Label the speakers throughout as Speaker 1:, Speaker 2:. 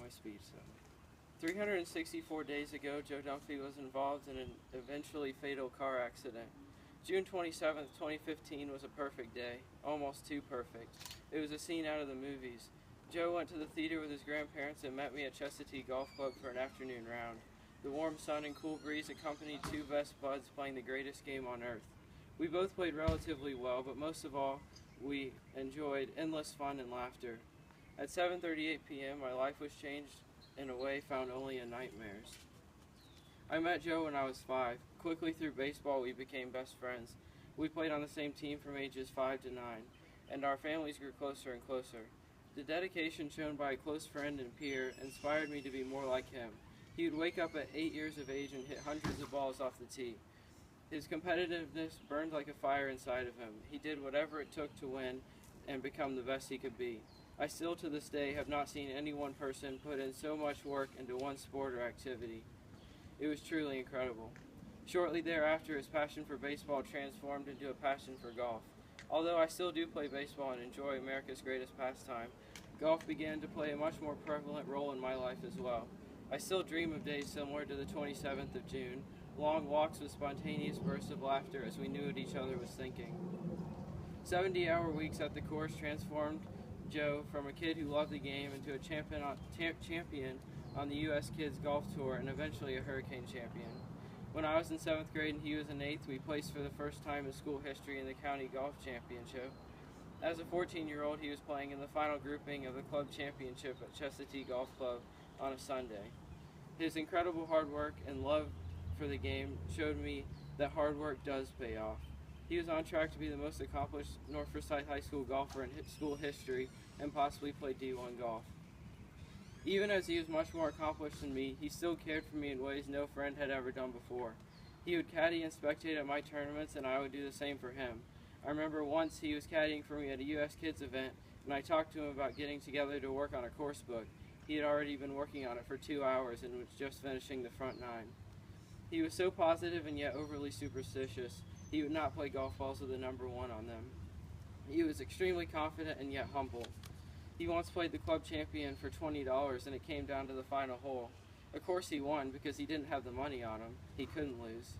Speaker 1: my speed. So, 364 days ago, Joe Dumphy was involved in an eventually fatal car accident. June 27th, 2015 was a perfect day, almost too perfect. It was a scene out of the movies. Joe went to the theater with his grandparents and met me at Chestatee Golf Club for an afternoon round. The warm sun and cool breeze accompanied two best buds playing the greatest game on earth. We both played relatively well, but most of all, we enjoyed endless fun and laughter. At 7:38 p.m., my life was changed in a way found only in nightmares. I met Joe when I was 5. Quickly through baseball, we became best friends. We played on the same team from ages 5 to 9, and our families grew closer and closer. The dedication shown by a close friend and peer inspired me to be more like him. He would wake up at 8 years of age and hit hundreds of balls off the tee. His competitiveness burned like a fire inside of him. He did whatever it took to win and become the best he could be. I still to this day have not seen any one person put in so much work into one sport or activity. It was truly incredible. Shortly thereafter, his passion for baseball transformed into a passion for golf. Although I still do play baseball and enjoy America's greatest pastime, golf began to play a much more prevalent role in my life as well. I still dream of days similar to the 27th of June, long walks with spontaneous bursts of laughter as we knew what each other was thinking. 70-hour weeks at the course transformed Joe from a kid who loved the game into a champion on the U.S. Kids Golf Tour and eventually a Hurricane champion. When I was in 7th grade and he was in 8th, we placed for the first time in school history in the county golf championship. As a 14-year-old, he was playing in the final grouping of the club championship at Chestatee Golf Club on a Sunday. His incredible hard work and love for the game showed me that hard work does pay off. He was on track to be the most accomplished North Forsyth High School golfer in school history and possibly play D1 golf. Even as he was much more accomplished than me, he still cared for me in ways no friend had ever done before. He would caddy and spectate at my tournaments, and I would do the same for him. I remember once he was caddying for me at a U.S. Kids event, and I talked to him about getting together to work on a course book. He had already been working on it for 2 hours and was just finishing the front 9. He was so positive and yet overly superstitious. He would not play golf balls with a number 1 on them. He was extremely confident and yet humble. He once played the club champion for $20 and it came down to the final hole. Of course he won because he didn't have the money on him. He couldn't lose.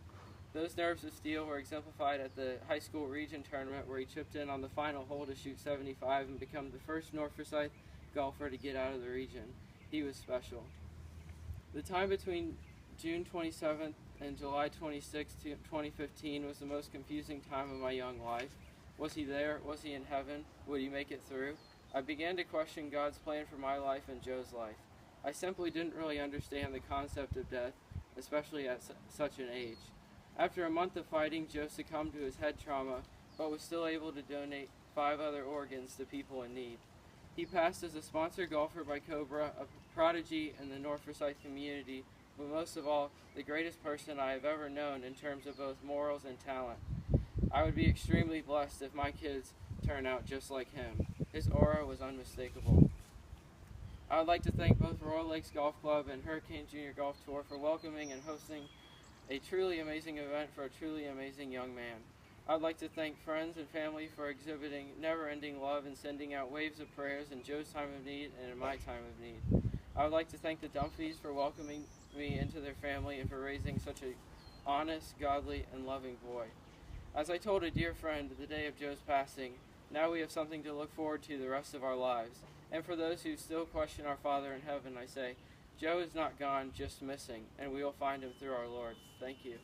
Speaker 1: Those nerves of steel were exemplified at the high school region tournament where he chipped in on the final hole to shoot 75 and become the first North Forsyth golfer to get out of the region. He was special. The time between June 27th and July 26, 2015 was the most confusing time of my young life. Was he there? Was he in heaven? Would he make it through? I began to question God's plan for my life and Joe's life. I simply didn't really understand the concept of death, especially at such an age. After a month of fighting, Joe succumbed to his head trauma, but was still able to donate 5 other organs to people in need. He passed as a sponsored golfer by Cobra, a prodigy in the North Forsyth community, but most of all, the greatest person I have ever known in terms of both morals and talent. I would be extremely blessed if my kids turn out just like him. His aura was unmistakable. I would like to thank both Royal Lakes Golf Club and Hurricane Junior Golf Tour for welcoming and hosting a truly amazing event for a truly amazing young man. I would like to thank friends and family for exhibiting never-ending love and sending out waves of prayers in Joe's time of need and in my time of need. I would like to thank the Dumphys for welcoming me into their family and for raising such an honest, godly, and loving boy. As I told a dear friend the day of Joe's passing, now we have something to look forward to the rest of our lives. And for those who still question our Father in heaven, I say, Joe is not gone, just missing, and we will find him through our Lord. Thank you.